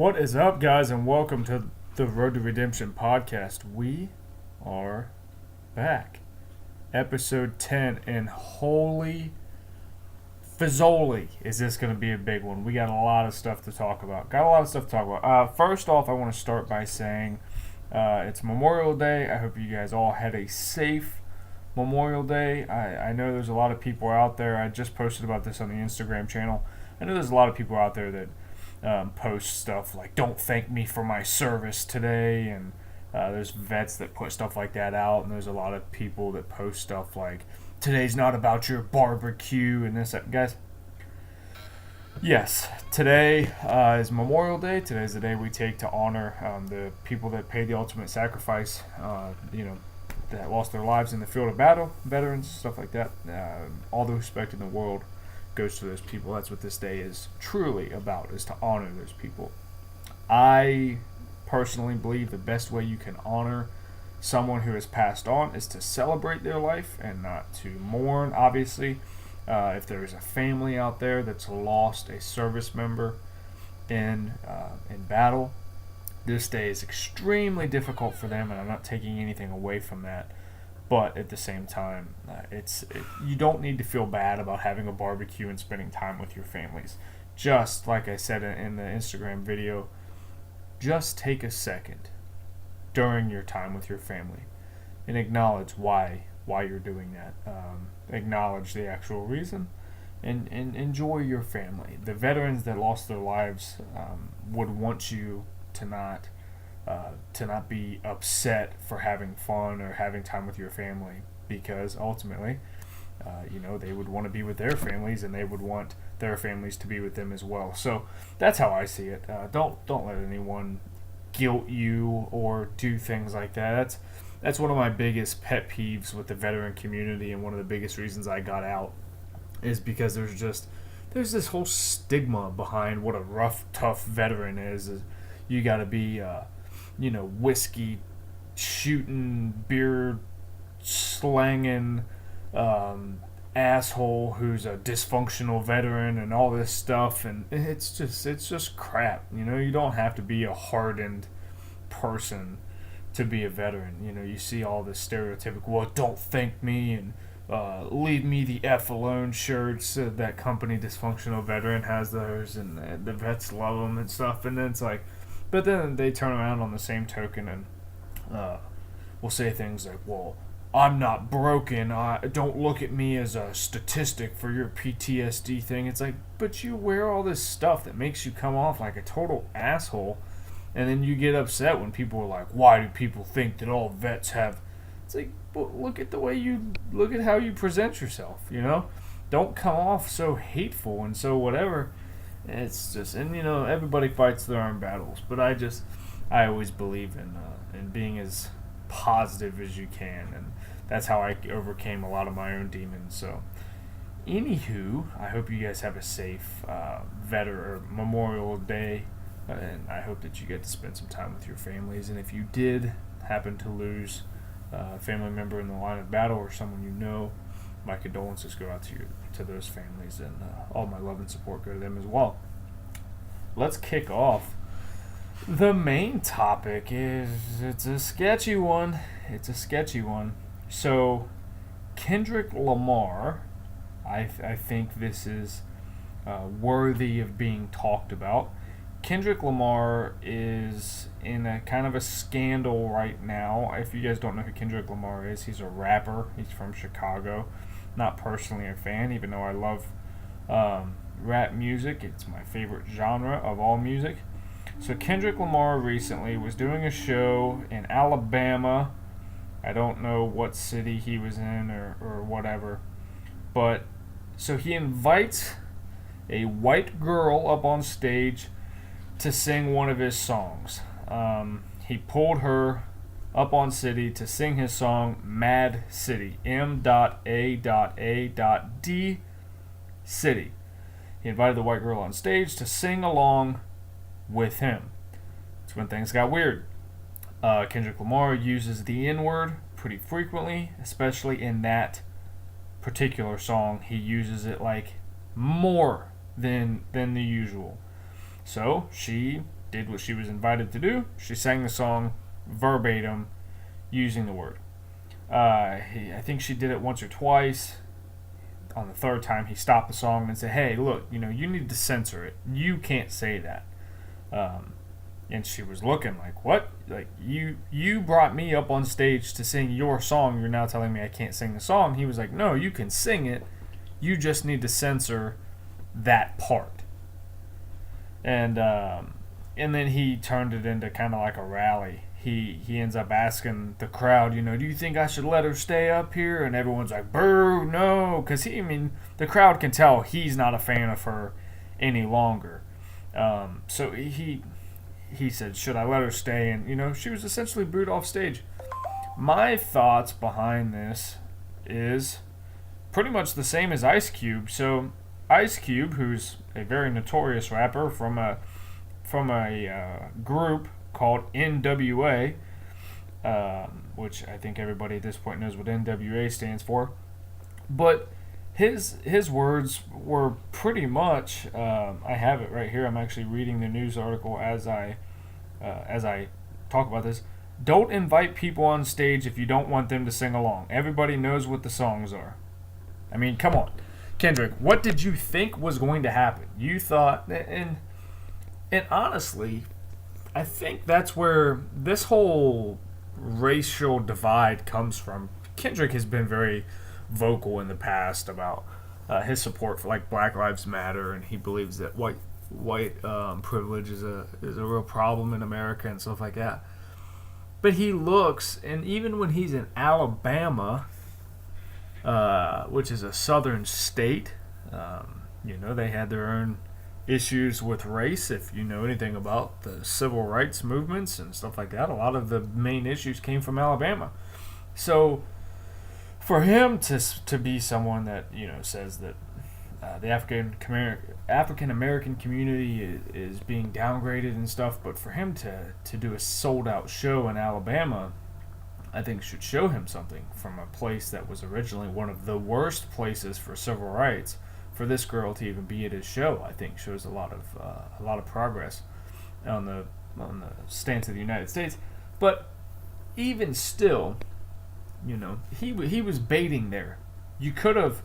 What is up, guys, and welcome to the Road to Redemption podcast. We are back. Episode 10, and holy Fazoli, is this going to be a big one. We got a lot of stuff to talk about. First off, I want to start by saying it's Memorial Day. I hope you guys all had a safe Memorial Day. I know there's a lot of people out there. I just posted about this on the Instagram channel. I know there's a lot of people out there that post stuff like "Don't thank me for my service today," and there's vets that put stuff like that out, and there's a lot of people that post stuff like "Today's not about your barbecue" and this. Guys, yes, today is Memorial Day. Today's the day we take to honor the people that paid the ultimate sacrifice. That lost their lives in the field of battle, veterans, stuff like that. All the respect in the world goes to those people. That's what this day is truly about, is to honor those people. I personally believe the best way you can honor someone who has passed on is to celebrate their life and not to mourn. Obviously, if there is a family out there that's lost a service member in battle, this day is extremely difficult for them, and I'm not taking anything away from that. But at the same time, you don't need to feel bad about having a barbecue and spending time with your families. Just like I said in the Instagram video, just take a second during your time with your family and acknowledge why you're doing that. Acknowledge the actual reason and enjoy your family. The veterans that lost their lives would want you to not be upset for having fun or having time with your family, because ultimately, they would want to be with their families, and they would want their families to be with them as well. So that's how I see it. Don't let anyone guilt you or do things like that. That's one of my biggest pet peeves with the veteran community, and one of the biggest reasons I got out is because there's this whole stigma behind what a rough, tough veteran is you got to be whiskey shooting, beer slanging asshole who's a dysfunctional veteran and all this stuff, and it's just crap. You don't have to be a hardened person to be a veteran. You see all this stereotypical, well, don't thank me and leave me the F alone shirts. That company Dysfunctional Veteran has those, and the vets love them and stuff, and then it's like, but then they turn around on the same token and will say things like, well, I'm not broken. Don't look at me as a statistic for your PTSD thing. It's like, but you wear all this stuff that makes you come off like a total asshole, and then you get upset when people are like, why do people think that all vets have... It's like, well, look at how you present yourself, Don't come off so hateful and so whatever. It's just, and everybody fights their own battles, but I always believe in being as positive as you can, and that's how I overcame a lot of my own demons. So, anywho, I hope you guys have a safe Memorial Day, and I hope that you get to spend some time with your families. And if you did happen to lose a family member in the line of battle or someone you know, my condolences go out to those families, and all my love and support go to them as well. Let's kick off. The main topic it's a sketchy one. So, Kendrick Lamar, I think this is worthy of being talked about. Kendrick Lamar is in a kind of a scandal right now. If you guys don't know who Kendrick Lamar is, he's a rapper. He's from Chicago. Not personally a fan, even though I love rap music. It's my favorite genre of all music. So Kendrick Lamar recently was doing a show in Alabama. I don't know what city he was in or whatever. But so he invites a white girl up on stage to sing one of his songs. He pulled her up on City to sing his song Mad City, M.A.A.D. City. He invited the white girl on stage to sing along with him. That's when things got weird. Kendrick Lamar uses the N-word pretty frequently, especially in that particular song. He uses it like more than the usual. So she did what she was invited to do. She sang the song verbatim, using the word. I think she did it once or twice. On the third time, he stopped the song and said, "Hey, look, you need to censor it. You can't say that." And she was looking like, "What? Like you brought me up on stage to sing your song. You're now telling me I can't sing the song?" He was like, "No, you can sing it. You just need to censor that part." And then he turned it into kind of like a rally. He ends up asking the crowd, "Do you think I should let her stay up here?" And everyone's like, "Boo, no," because the crowd can tell he's not a fan of her any longer. So he said, "Should I let her stay?" And she was essentially booed off stage. My thoughts behind this is pretty much the same as Ice Cube. So Ice Cube, who's a very notorious rapper from a group called NWA, which I think everybody at this point knows what NWA stands for. But his words were pretty much, I have it right here. I'm actually reading the news article as I talk about this. "Don't invite people on stage if you don't want them to sing along. Everybody knows what the songs are." I mean, come on. Kendrick, what did you think was going to happen? You thought, and honestly, I think that's where this whole racial divide comes from. Kendrick has been very vocal in the past about his support for like Black Lives Matter, and he believes that white privilege is a real problem in America and stuff like that. But he looks, and even when he's in Alabama, which is a southern state, they had their own issues with race. If you know anything about the civil rights movements and stuff like that, a lot of the main issues came from Alabama. So for him to be someone that says that the African American community is being downgraded and stuff, but for him to do a sold out show in Alabama, I think should show him something from a place that was originally one of the worst places for civil rights. For this girl to even be at his show, I think shows a lot of progress on the stance of the United States. But even still, he was baiting there. You could have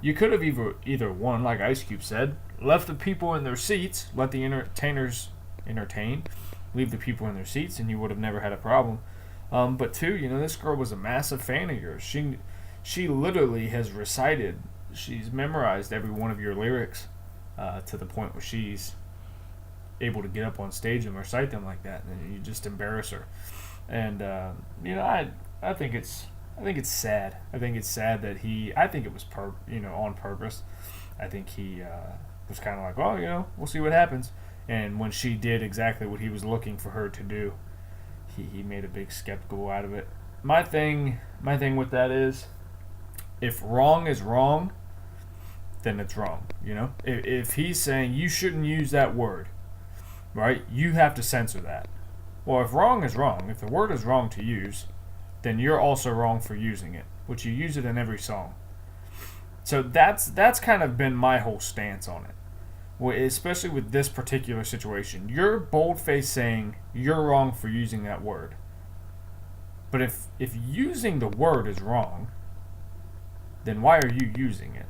either one, like Ice Cube said, left the people in their seats, let the entertainers entertain, leave the people in their seats, and you would have never had a problem. But two, this girl was a massive fan of yours. She literally has she's memorized every one of your lyrics to the point where she's able to get up on stage and recite them like that, and you just embarrass her. And I think it's sad. I think it's sad that I think it was on purpose. I think he was kind of like, well, we'll see what happens. And when she did exactly what he was looking for her to do, he made a big skeptical out of it. My thing with that is, if wrong is wrong, then it's wrong. If he's saying you shouldn't use that word, right, you have to censor that. Well, if wrong is wrong, if the word is wrong to use, then you're also wrong for using it, which you use it in every song. So that's kind of been my whole stance on it. Well, especially with this particular situation. You're bold-faced saying you're wrong for using that word. But if using the word is wrong, then why are you using it?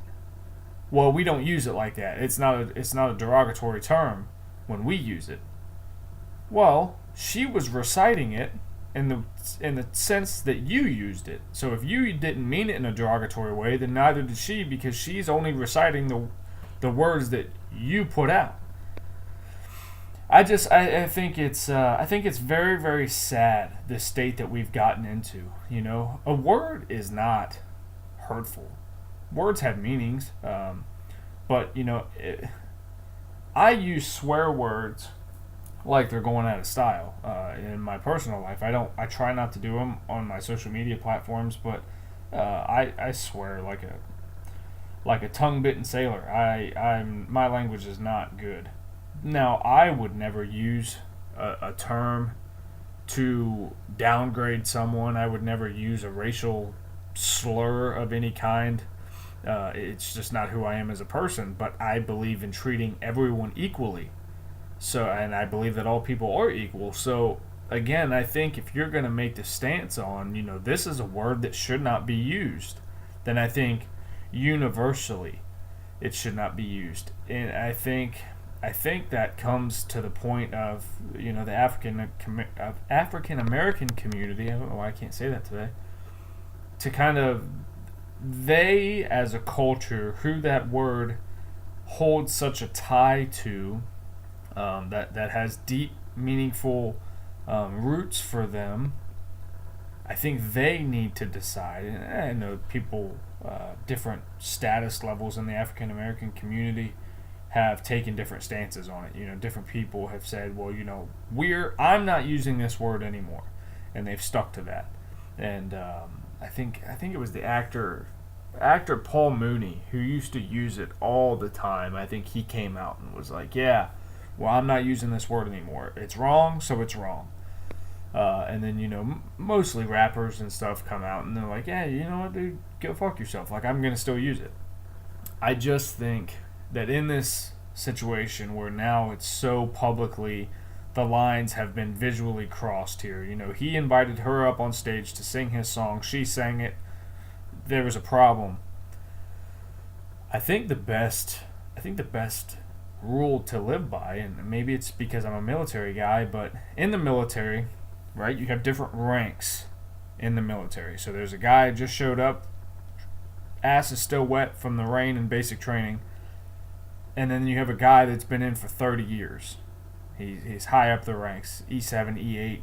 Well, we don't use it like that. It's not a derogatory term when we use it. Well, she was reciting it in the sense that you used it. So if you didn't mean it in a derogatory way, then neither did she, because she's only reciting the words that you put out. I think it's very, very sad, the state that we've gotten into. A word is not hurtful. Words have meanings, but I use swear words like they're going out of style. In my personal life, I try not to do them on my social media platforms, but I swear like a tongue-bitten sailor. My language is not good. Now, I would never use a term to downgrade someone. I would never use a racial slur of any kind. It's just not who I am as a person, but I believe in treating everyone equally. So, and I believe that all people are equal. So, again, I think if you're going to make the stance on, this is a word that should not be used, then I think universally it should not be used. And I think that comes to the point of the African American community. I don't know why I can't say that today. To kind of they as a culture, who that word holds such a tie to, that has deep, meaningful roots for them. I think they need to decide. And I know people, different status levels in the African American community have taken different stances on it. Different people have said, well, I'm not using this word anymore, and they've stuck to that. And I think it was the actor Paul Mooney who used to use it all the time. I think he came out and was like, yeah, well, I'm not using this word anymore. It's wrong, so it's wrong. And then, mostly rappers and stuff come out and they're like, yeah, you know what, dude, go fuck yourself. Like, I'm going to still use it. I just think that in this situation where now it's so publicly, the lines have been visually crossed here. He invited her up on stage to sing his song. She sang it. There was a problem. I think the best rule to live by, and maybe it's because I'm a military guy, but in the military, right, you have different ranks in the military. So there's a guy who just showed up, ass is still wet from the rain and basic training, and then you have a guy that's been in for 30 years. He's high up the ranks, E7, E8,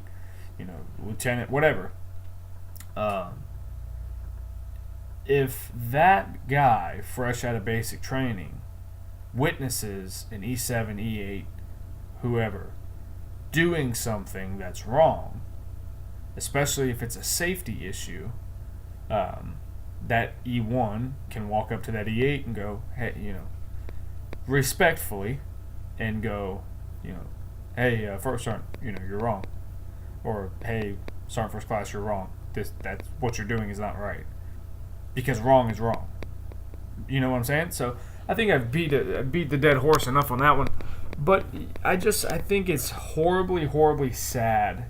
lieutenant, whatever. If that guy, fresh out of basic training, witnesses an E7, E8, whoever, doing something that's wrong, especially if it's a safety issue, that E1 can walk up to that E8 and go, hey, respectfully, and go, hey, First Sergeant, you're wrong. Or, hey, Sergeant First Class, you're wrong. That's what you're doing is not right. Because wrong is wrong. You know what I'm saying? So I think I've beat the dead horse enough on that one. But I think it's horribly, horribly sad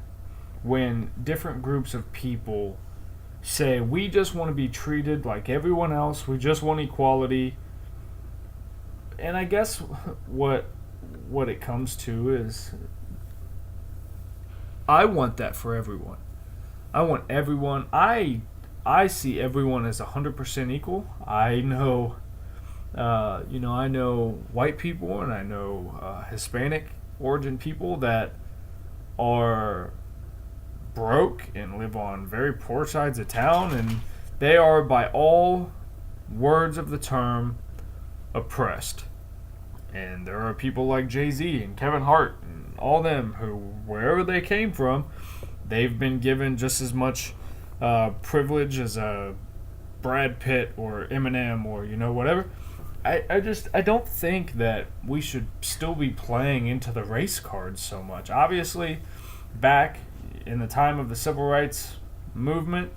when different groups of people say, we just want to be treated like everyone else. We just want equality. And I guess what it comes to is, I want that for everyone. I want everyone. I see everyone as 100% equal. I know, I know white people and I know Hispanic origin people that are broke and live on very poor sides of town, and they are, by all words of the term, oppressed. And there are people like Jay-Z and Kevin Hart and all them who, wherever they came from, they've been given just as much privilege as a Brad Pitt or Eminem or whatever. I don't think that we should still be playing into the race cards so much. Obviously, back in the time of the civil rights movement,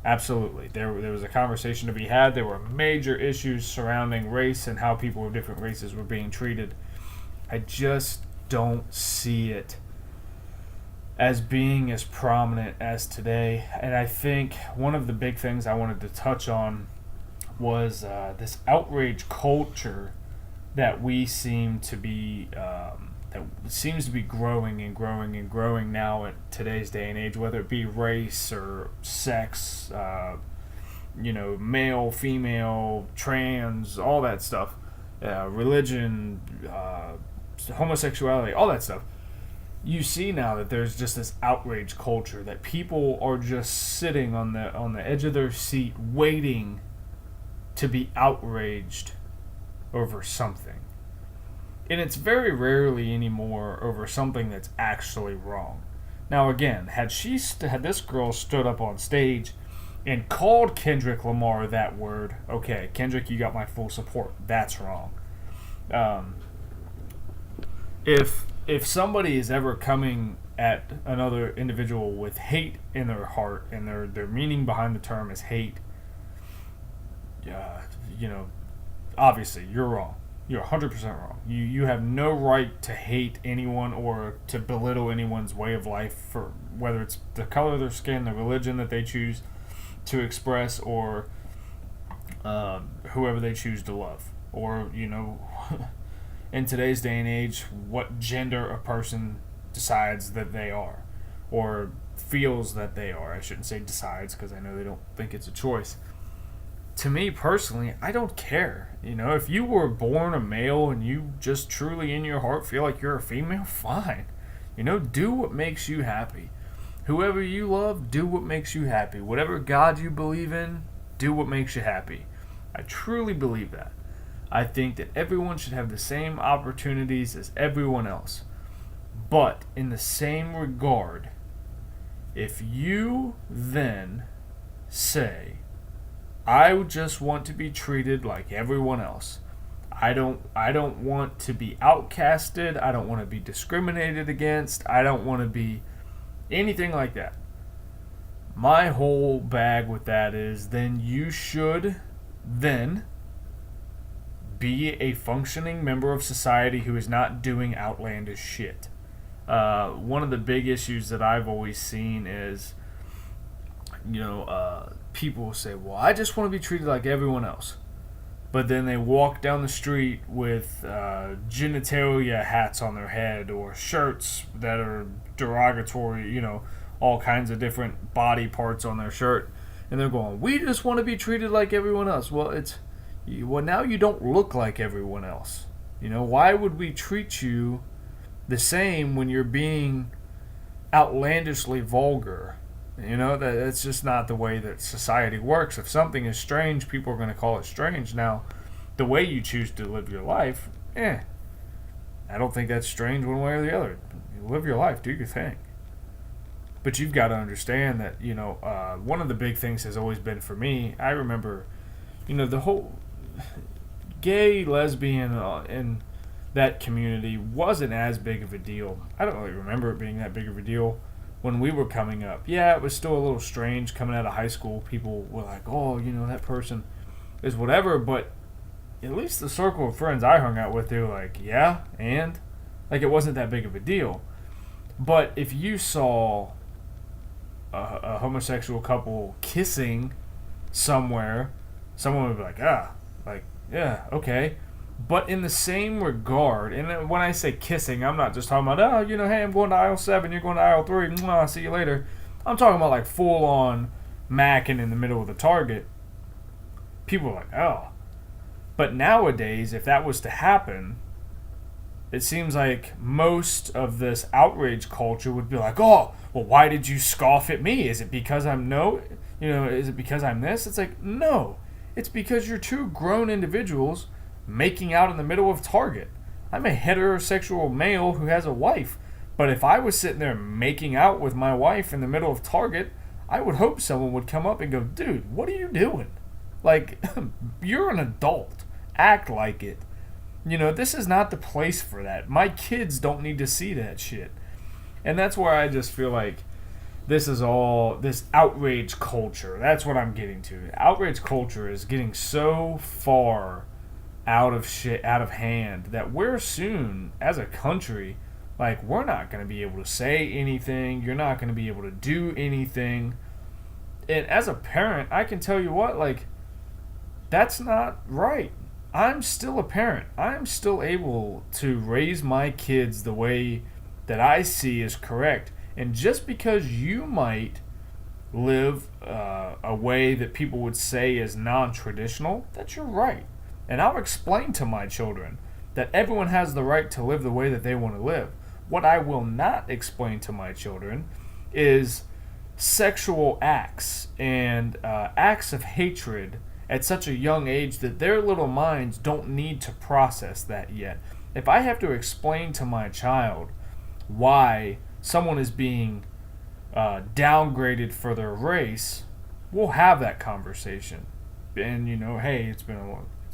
absolutely, there was a conversation to be had. There were major issues surrounding race and how people of different races were being treated. I just don't see it as being as prominent as today. And I think one of the big things I wanted to touch on was this outrage culture that we seem to be that seems to be growing and growing and growing now in today's day and age, whether it be race or sex, male, female, trans, all that stuff, religion, homosexuality, all that stuff. You see now that there's just this outrage culture that people are just sitting on the edge of their seat waiting to be outraged over something. And it's very rarely anymore over something that's actually wrong. Now again, had this girl stood up on stage and called Kendrick Lamar that word, okay, Kendrick, you got my full support. That's wrong. If somebody is ever coming at another individual with hate in their heart, and their meaning behind the term is hate, obviously you're wrong. You're 100% wrong. You have no right to hate anyone or to belittle anyone's way of life, for whether it's the color of their skin, the religion that they choose to express, or whoever they choose to love, or in today's day and age, what gender a person decides that they are, or feels that they are. I shouldn't say decides, because I know they don't think it's a choice. To me personally, I don't care. If you were born a male and you just truly in your heart feel like you're a female, fine. Do what makes you happy. Whoever you love, do what makes you happy. Whatever God you believe in, do what makes you happy. I truly believe that. I think that everyone should have the same opportunities as everyone else. But in the same regard, if you then say, I just want to be treated like everyone else. I don't want to be outcasted. I don't want to be discriminated against. I don't want to be anything like that. My whole bag with that is, then you should then be a functioning member of society who is not doing outlandish shit. One of the big issues that I've always seen is, people will say, well, I just want to be treated like everyone else. But then they walk down the street with genitalia hats on their head, or shirts that are derogatory, all kinds of different body parts on their shirt. And they're going, we just want to be treated like everyone else. Well, now you don't look like everyone else. Why would we treat you the same when you're being outlandishly vulgar? That's just not the way that society works. If something is strange, people are going to call it strange. Now, the way you choose to live your life, I don't think that's strange one way or the other. You live your life, do your thing. But you've got to understand that, one of the big things has always been for me, I remember, the whole gay, lesbian, and that community wasn't as big of a deal. I don't really remember it being that big of a deal when we were coming up. Yeah, it was still a little strange coming out of high school. People were like, oh, that person is whatever. But at least the circle of friends I hung out with, they were like, yeah, and? Like, it wasn't that big of a deal. But if you saw a homosexual couple kissing somewhere, someone would be like, yeah, okay. But in the same regard, and when I say kissing, I'm not just talking about, hey, I'm going to aisle 7, you're going to aisle 3, mwah, see you later. I'm talking about like full-on macking in the middle of the Target. People are like, oh. But nowadays, if that was to happen, it seems like most of this outrage culture would be like, oh, well, why did you scoff at me? Is it because is it because I'm this? It's like, no. It's because you're two grown individuals making out in the middle of Target. I'm a heterosexual male who has a wife. But if I was sitting there making out with my wife in the middle of Target, I would hope someone would come up and go, dude, what are you doing? Like, you're an adult. Act like it. This is not the place for that. My kids don't need to see that shit. And that's where I just feel like this is all, this outrage culture. That's what I'm getting to. Outrage culture is getting so far out of hand that we're soon, as a country, like, we're not going to be able to say anything. You're not going to be able to do anything. And as a parent, I can tell you what, like, that's not right. I'm still a parent. I'm still able to raise my kids the way that I see is correct. And just because you might live a way that people would say is non-traditional, that's your right. And I'll explain to my children that everyone has the right to live the way that they want to live. What I will not explain to my children is sexual acts and acts of hatred at such a young age that their little minds don't need to process that yet. If I have to explain to my child why someone is being downgraded for their race, we'll have that conversation. And hey, it's been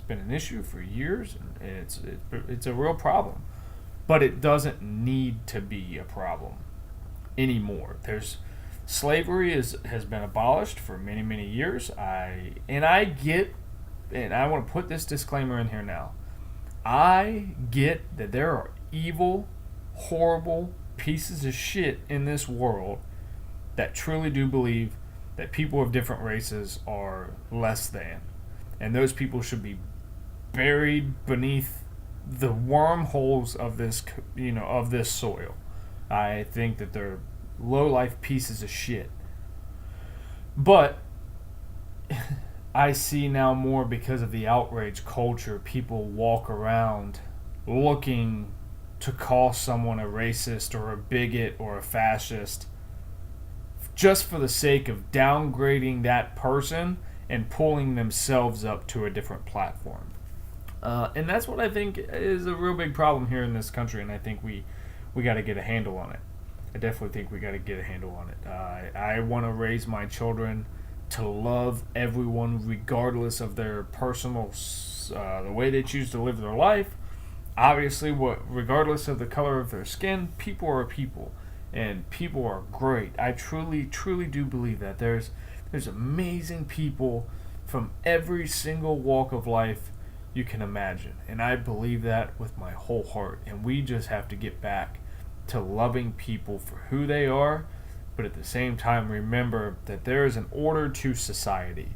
an issue for years, and it's a real problem. But it doesn't need to be a problem anymore. Slavery has been abolished for many, many years. I want to put this disclaimer in here now. I get that there are evil, horrible pieces of shit in this world that truly do believe that people of different races are less than. And those people should be buried beneath the wormholes of this, of this soil. I think that they're low-life pieces of shit. But I see now more, because of the outrage culture, people walk around looking to call someone a racist or a bigot or a fascist just for the sake of downgrading that person and pulling themselves up to a different platform. And that's what I think is a real big problem here in this country, and I think we got to get a handle on it. I definitely think we got to get a handle on it. I want to raise my children to love everyone regardless of their personal, the way they choose to live their life. Obviously, regardless of the color of their skin, people are people, and people are great. I truly, truly do believe that there's amazing people from every single walk of life you can imagine, and I believe that with my whole heart. And we just have to get back to loving people for who they are, but at the same time remember that there is an order to society.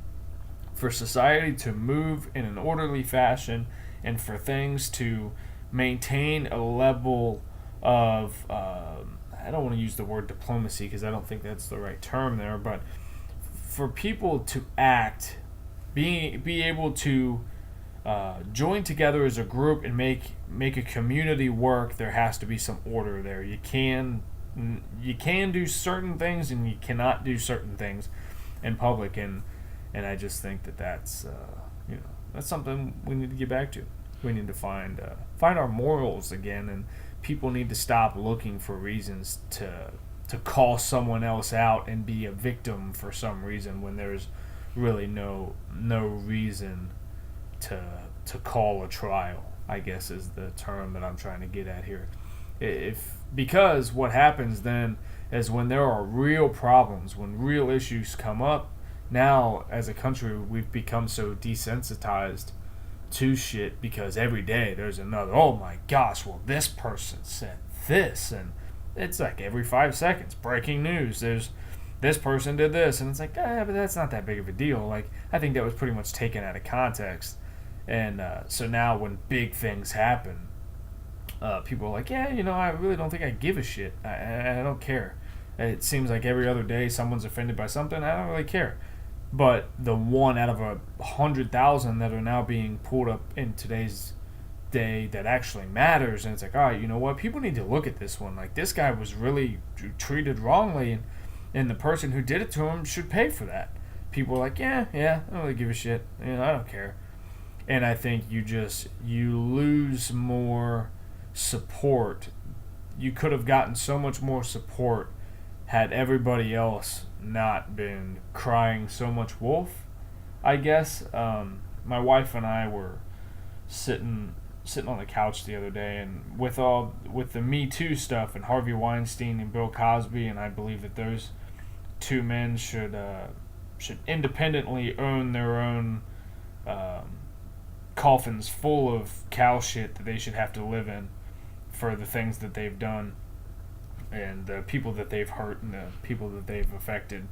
For society to move in an orderly fashion, and for things to maintain a level of, I don't want to use the word diplomacy because I don't think that's the right term there, but for people to act, be able to join together as a group and make a community work, there has to be some order there. You can do certain things and you cannot do certain things in public, and I just think that's that's something we need to get back to. We need to find our morals again, and people need to stop looking for reasons to call someone else out and be a victim for some reason when there's really no reason to call a trial, I guess is the term that I'm trying to get at here. Because what happens then is when there are real problems, when real issues come up, now as a country we've become so desensitized to shit because every day there's another, oh my gosh, well this person said this, and it's like every 5 seconds, breaking news, there's this person did this, and it's like, but that's not that big of a deal. Like, I think that was pretty much taken out of context. And so now when big things happen, people are like, I really don't think I give a shit. I don't care. It seems like every other day someone's offended by something. I don't really care. But the one out of 100,000 that are now being pulled up in today's day that actually matters, and it's like, all right, you know what? People need to look at this one. Like, this guy was really treated wrongly, and the person who did it to him should pay for that. People are like, I don't really give a shit. I don't care. And I think you lose more support. You could have gotten so much more support had everybody else not been crying so much wolf, I guess. My wife and I were sitting on the couch the other day, and with the Me Too stuff and Harvey Weinstein and Bill Cosby, and I believe that those two men should independently own their own coffins full of cow shit that they should have to live in for the things that they've done and the people that they've hurt and the people that they've affected.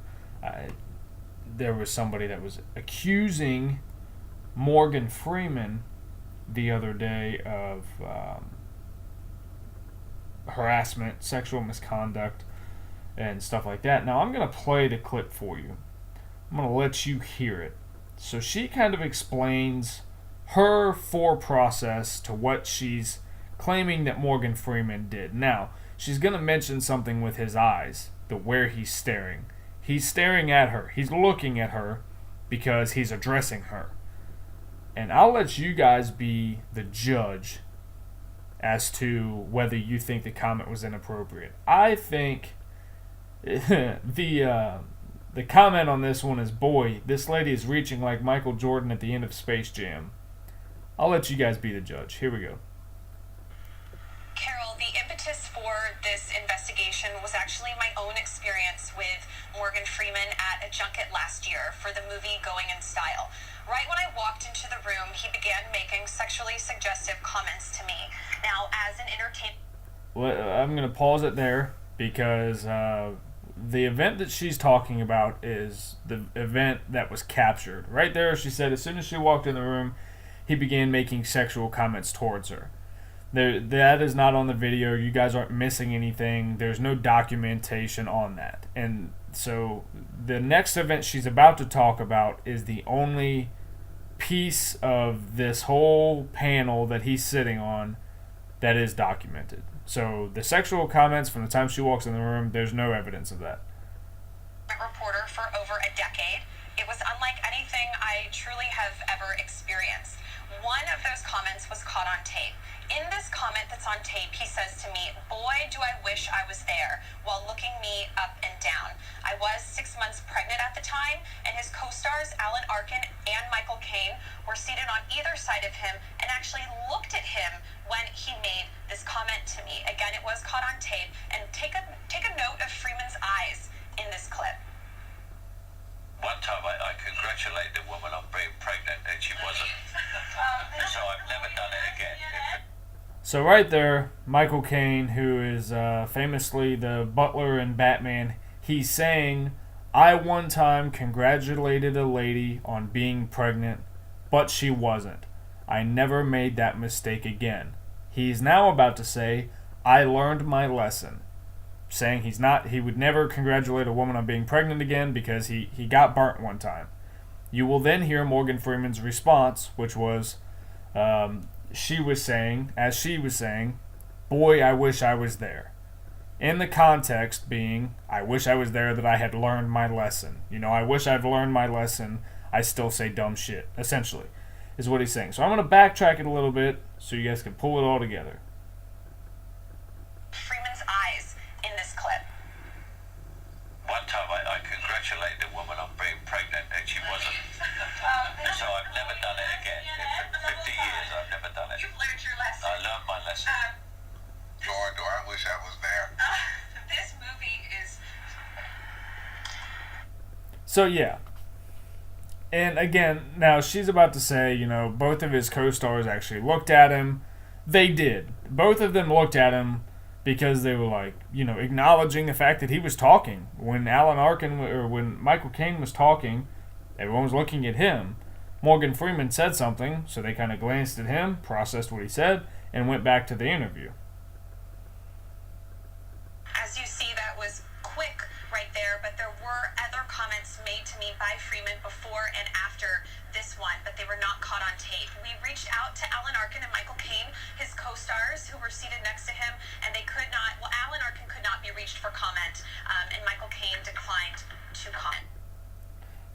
There was somebody that was accusing Morgan Freeman the other day of harassment, sexual misconduct, and stuff like that. Now, I'm going to play the clip for you. I'm going to let you hear it. So she kind of explains her process to what she's claiming that Morgan Freeman did. Now, she's going to mention something with his eyes, where he's staring. He's staring at her. He's looking at her because he's addressing her. And I'll let you guys be the judge as to whether you think the comment was inappropriate. I think the comment on this one is, boy, this lady is reaching like Michael Jordan at the end of Space Jam. I'll let you guys be the judge. Here we go. Carol, the impetus for for this investigation was actually my own experience with Morgan Freeman at a junket last year for the movie Going in Style. Right when I walked into the room, he began making sexually suggestive comments to me. Now, as an entertainer... Well, I'm going to pause it there because the event that she's talking about is the event that was captured. Right there, she said as soon as she walked in the room, he began making sexual comments towards her. That is not on the video. You guys aren't missing anything. There's no documentation on that. And so the next event she's about to talk about is the only piece of this whole panel that he's sitting on that is documented. So the sexual comments from the time she walks in the room, there's no evidence of that. Reporter for over a decade. It was unlike anything I truly have ever experienced. One of those comments was caught on tape. In this comment that's on tape, he says to me, "Boy, do I wish I was there," while looking me up and down. I was 6 months pregnant at the time, and his co-stars Alan Arkin and Michael Caine were seated on either side of him and actually looked at him when he made this comment to me. Again, it was caught on tape, and take a note of Freeman's eyes in this clip. One time I congratulated the woman on being pregnant and she wasn't. So I've never done it again. So right there, Michael Caine, who is famously the butler in Batman, he's saying, "I one time congratulated a lady on being pregnant, but she wasn't. I never made that mistake again." He's now about to say, "I learned my lesson," saying he would never congratulate a woman on being pregnant again because he got burnt one time. You will then hear Morgan Freeman's response, which was, she was saying, "Boy, I wish I was there." In the context being, I wish I was there that I had learned my lesson. I wish I've learned my lesson. I still say dumb shit, essentially, is what he's saying. So I'm going to backtrack it a little bit so you guys can pull it all together. Freeman's eyes in this clip. One time I congratulated a woman on being pregnant and she wasn't. So I've never done it again. In 50 years I've never done it. You've learned your lesson. I learned my lesson. Lord, do I wish I was there. This movie is... So yeah. And again, now she's about to say, both of his co-stars actually looked at him. They did. Both of them looked at him because they were acknowledging the fact that he was talking. When when Michael Caine was talking, everyone was looking at him. Morgan Freeman said something, so they kind of glanced at him, processed what he said, and went back to the interview. As you see, that was quick right there, but there were other comments made to me by Freeman before and after this one, but they were not caught on tape. We reached out to Alan Arkin and Michael Caine, his co-stars, who were seated next to him, and they could not, Alan Arkin could not be reached for comment, and Michael Caine declined to comment.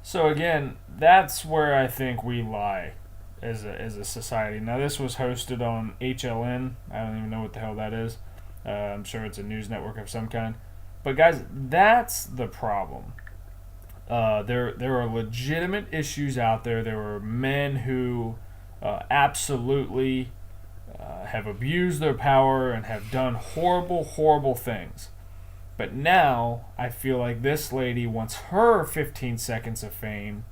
So again, that's where I think we lie as a society. Now this was hosted on HLN. I don't even know what the hell that is. I'm sure it's a news network of some kind. But guys, that's the problem. There are legitimate issues out there. There are men who absolutely have abused their power and have done horrible, horrible things. But now I feel like this lady wants her 15 seconds of fame,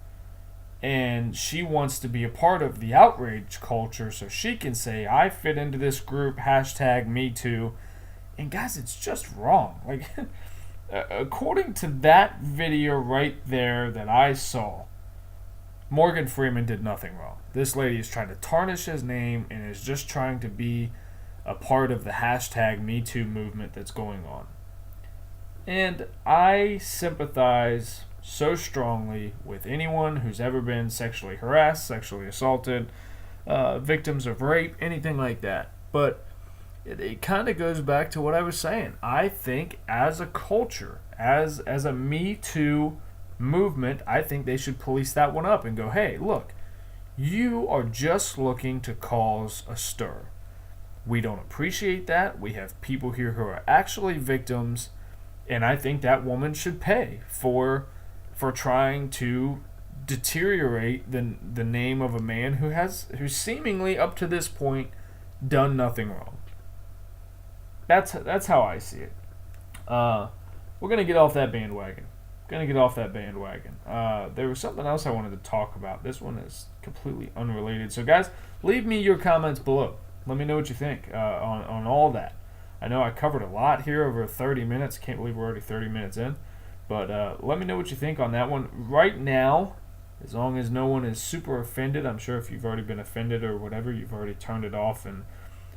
and she wants to be a part of the outrage culture so she can say, "I fit into this group, #MeToo." And guys, it's just wrong. According to that video right there that I saw, Morgan Freeman did nothing wrong. This lady is trying to tarnish his name and is just trying to be a part of the #MeToo movement that's going on. And I sympathize so strongly with anyone who's ever been sexually harassed, sexually assaulted, victims of rape, anything like that. But it kind of goes back to what I was saying. I think as a culture, as a Me Too movement, I think they should police that one up and go, "Hey, look, you are just looking to cause a stir. We don't appreciate that. We have people here who are actually victims, and I think that woman should pay for trying to deteriorate the name of a man who's seemingly up to this point done nothing wrong." That's how I see it. We're gonna get off that bandwagon. There was something else I wanted to talk about. This one is completely unrelated. So guys, leave me your comments below. Let me know what you think on all that. I know I covered a lot here over 30 minutes. Can't believe we're already 30 minutes in. But let me know what you think on that one. Right now, as long as no one is super offended, I'm sure if you've already been offended or whatever, you've already turned it off and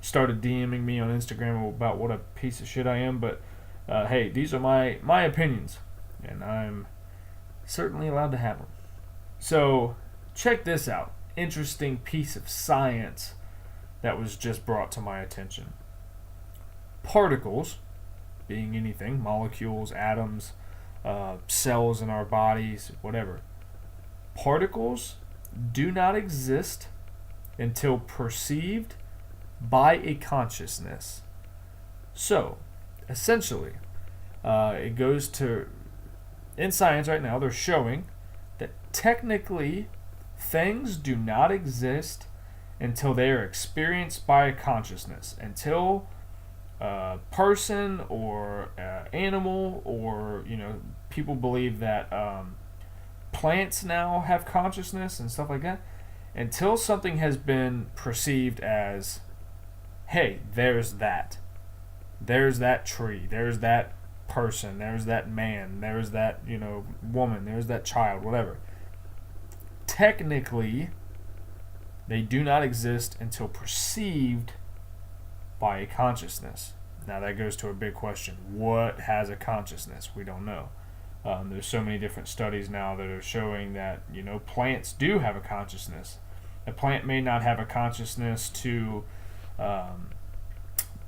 started DMing me on Instagram about what a piece of shit I am. But hey, these are my opinions, and I'm certainly allowed to have them. So check this out. Interesting piece of science that was just brought to my attention. Particles, being anything, molecules, atoms, cells in our bodies, whatever. Particles do not exist until perceived by a consciousness. So, essentially, it goes to, in science right now, they're showing that technically things do not exist until they are experienced by a consciousness. Until a person or animal, or people believe that plants now have consciousness and stuff like that. Until something has been perceived as, hey, there's that tree, there's that person, there's that man, there's that woman, there's that child, whatever. Technically, they do not exist until perceived by a consciousness. Now that goes to a big question. What has a consciousness? We don't know. There's so many different studies now that are showing that plants do have a consciousness. A plant may not have a consciousness to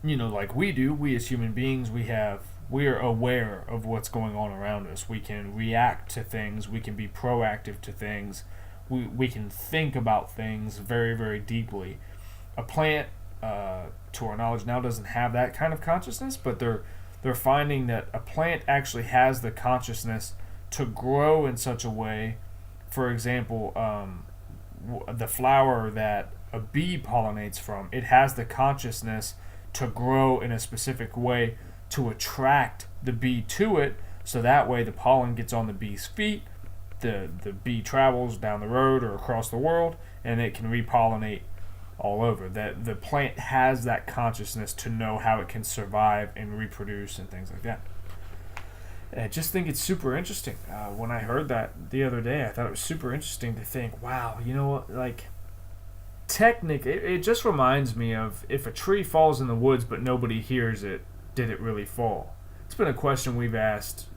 like we do. We as human beings, we are aware of what's going on around us. We can react to things. We can be proactive to things. We can think about things very, very deeply. A plant, to our knowledge now, doesn't have that kind of consciousness, but they're finding that a plant actually has the consciousness to grow in such a way. For example, the flower that a bee pollinates from, it has the consciousness to grow in a specific way to attract the bee to it, so that way the pollen gets on the bee's feet, the bee travels down the road or across the world, and it can repollinate all over. That the plant has that consciousness to know how it can survive and reproduce and things like that. And I just think it's super interesting. When I heard that the other day, I thought it was super interesting to think, wow, it just reminds me of, if a tree falls in the woods but nobody hears it, did it really fall? It's been a question we've asked,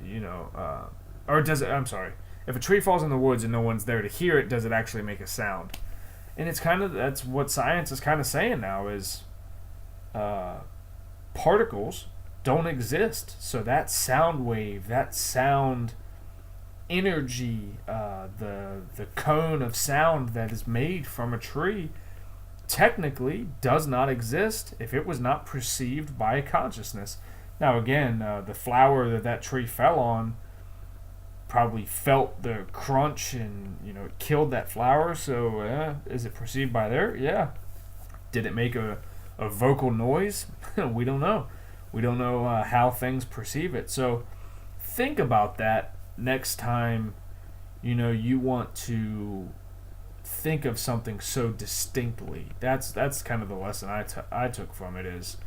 or does it, I'm sorry, if a tree falls in the woods and no one's there to hear it, does it actually make a sound? And that's what science is kind of saying now, is particles don't exist. So that sound wave, that sound energy, the cone of sound that is made from a tree, technically does not exist if it was not perceived by a consciousness. Now again, the flower that tree fell on probably felt the crunch and it killed that flower. So is it perceived by there? Yeah. Did it make a vocal noise? We don't know. We don't know how things perceive it. So think about that next time you want to think of something so distinctly. That's kind of the lesson I took from it, is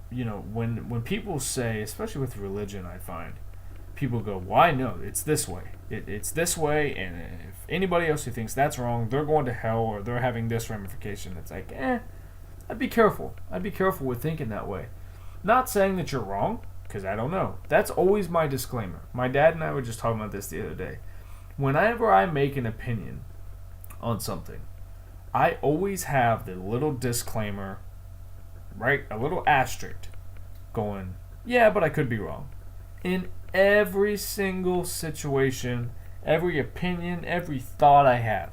when people say, especially with religion, I find people go, well, I know it's this way. It's this way, and if anybody else who thinks that's wrong, they're going to hell, or they're having this ramification. It's like, I'd be careful. I'd be careful with thinking that way. Not saying that you're wrong, because I don't know. That's always my disclaimer. My dad and I were just talking about this the other day. Whenever I make an opinion on something, I always have the little disclaimer, right? A little asterisk going, yeah, but I could be wrong. In every single situation, every opinion, every thought I have,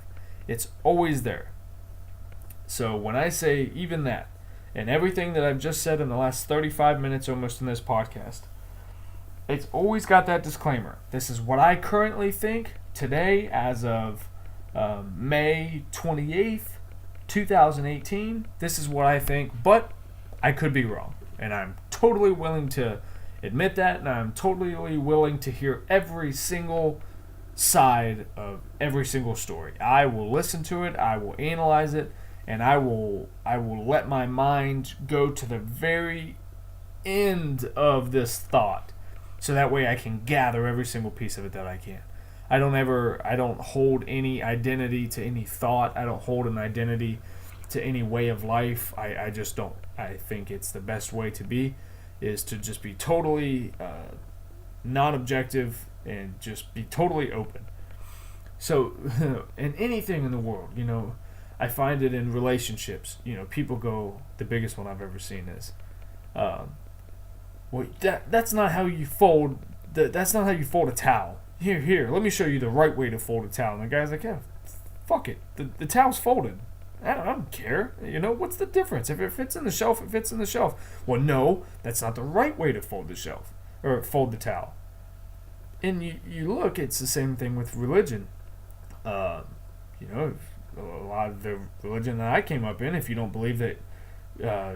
it's always there. So when I say even that, and everything that I've just said in the last 35 minutes almost in this podcast, it's always got that disclaimer. This is what I currently think today, as of May 28th, 2018. This is what I think, but I could be wrong, and I'm totally willing to admit that, and I'm totally willing to hear every single side of every single story. I will listen to it, I will analyze it, and I will let my mind go to the very end of this thought, so that way I can gather every single piece of it that I can. I don't hold any identity to any thought. I don't hold an identity to any way of life. I just don't. I think it's the best way to be, is to just be totally non-objective and just be totally open. So, in anything in the world, I find it in relationships. People go, the biggest one I've ever seen is, well, that's not how you fold. That's not how you fold a towel. Here, let me show you the right way to fold a towel. And the guy's like, yeah, fuck it. The towel's folded. I don't care. What's the difference? If it fits in the shelf, it fits in the shelf. Well, no, that's not the right way to fold the shelf or fold the towel. And you look, it's the same thing with religion. A lot of the religion that I came up in, if you don't believe that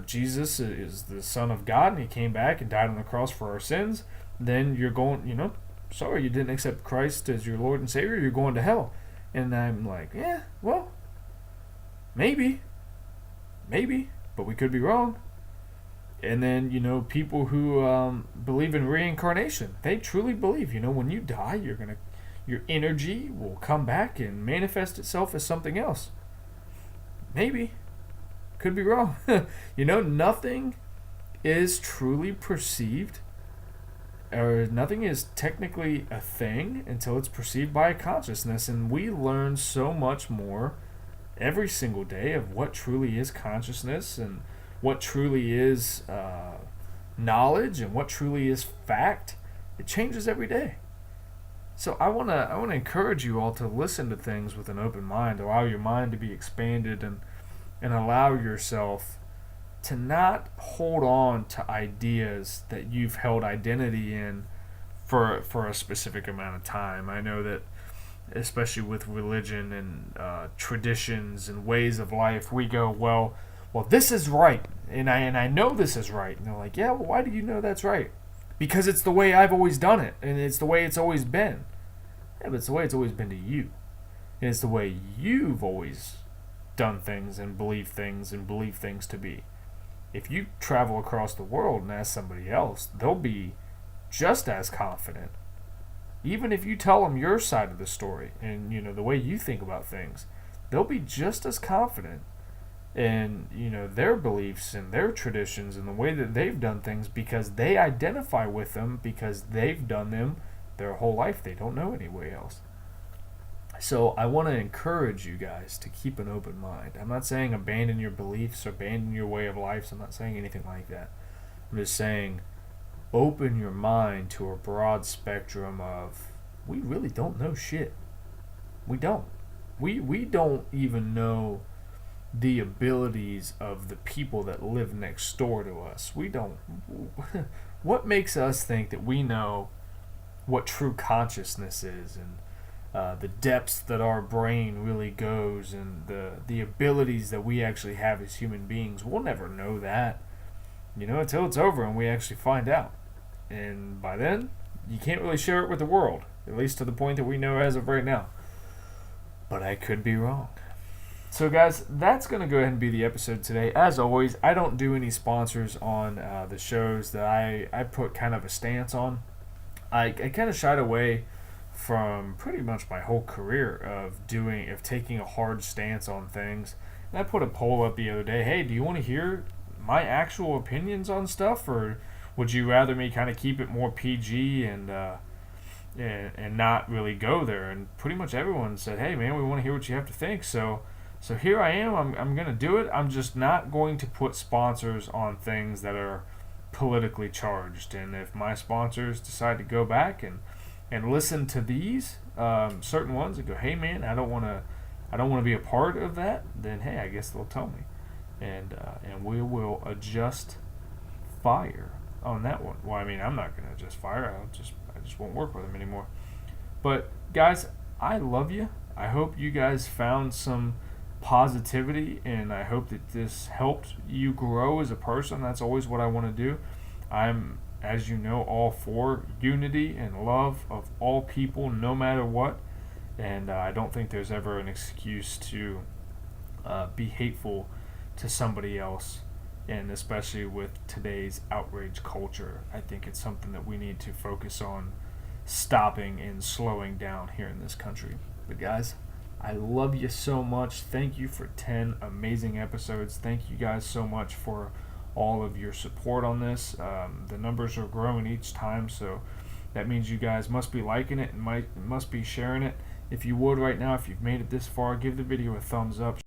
Jesus is the Son of God and he came back and died on the cross for our sins, then you're going, sorry, you didn't accept Christ as your Lord and Savior, you're going to hell. And I'm like, yeah, well, maybe, but we could be wrong. And then, people who believe in reincarnation, they truly believe, when you die, your energy will come back and manifest itself as something else. Maybe. Could be wrong. Nothing is truly perceived, or nothing is technically a thing until it's perceived by a consciousness. And we learn so much more every single day of what truly is consciousness and what truly is knowledge and what truly is fact. It changes every day. So I wanna encourage you all to listen to things with an open mind, allow your mind to be expanded, and allow yourself to not hold on to ideas that you've held identity in for a specific amount of time. I know that, especially with religion and traditions and ways of life, we go, well, this is right, and I know this is right. And they're like, yeah, well, why do you know that's right? Because it's the way I've always done it, and it's the way it's always been. Yeah, but it's the way it's always been to you. And it's the way you've always done things and believe things to be. If you travel across the world and ask somebody else, they'll be just as confident. Even if you tell them your side of the story and, the way you think about things, they'll be just as confident in, their beliefs and their traditions and the way that they've done things, because they identify with them, because they've done them their whole life. They don't know any way else. So I want to encourage you guys to keep an open mind. I'm not saying abandon your beliefs or abandon your way of life. So I'm not saying anything like that. I'm just saying open your mind to a broad spectrum of, we really don't know shit. We don't. We don't even know the abilities of the people that live next door to us. We don't. What makes us think that we know what true consciousness is, and the depths that our brain really goes, and the abilities that we actually have as human beings? We'll never know that, until it's over and we actually find out. And by then, you can't really share it with the world, at least to the point that we know as of right now. But I could be wrong. So guys, that's going to go ahead and be the episode today. As always, I don't do any sponsors on the shows that I put kind of a stance on. I kind of shied away from pretty much my whole career of taking a hard stance on things. And I put a poll up the other day, hey, do you want to hear my actual opinions on stuff, or would you rather me kind of keep it more PG and not really go there? And pretty much everyone said, hey man, we want to hear what you have to think. So here I am. I'm going to do it. I'm just not going to put sponsors on things that are politically charged. And if my sponsors decide to go back and listen to these certain ones and go, hey man, I don't want to be a part of that, then hey, I guess they'll tell me, and we will adjust fire on that one. Well, I mean, I'm not going to adjust fire. I just won't work with them anymore. But guys, I love you. I hope you guys found some positivity, and I hope that this helped you grow as a person. That's always what I want to do. I'm, as you know, all for unity and love of all people, no matter what. And I don't think there's ever an excuse to be hateful to somebody else. And especially with today's outrage culture, I think it's something that we need to focus on stopping and slowing down here in this country. But guys, I love you so much. Thank you for 10 amazing episodes. Thank you guys so much for all of your support on this. The numbers are growing each time, so that means you guys must be liking it and must be sharing it. If you would right now, if you've made it this far, give the video a thumbs up.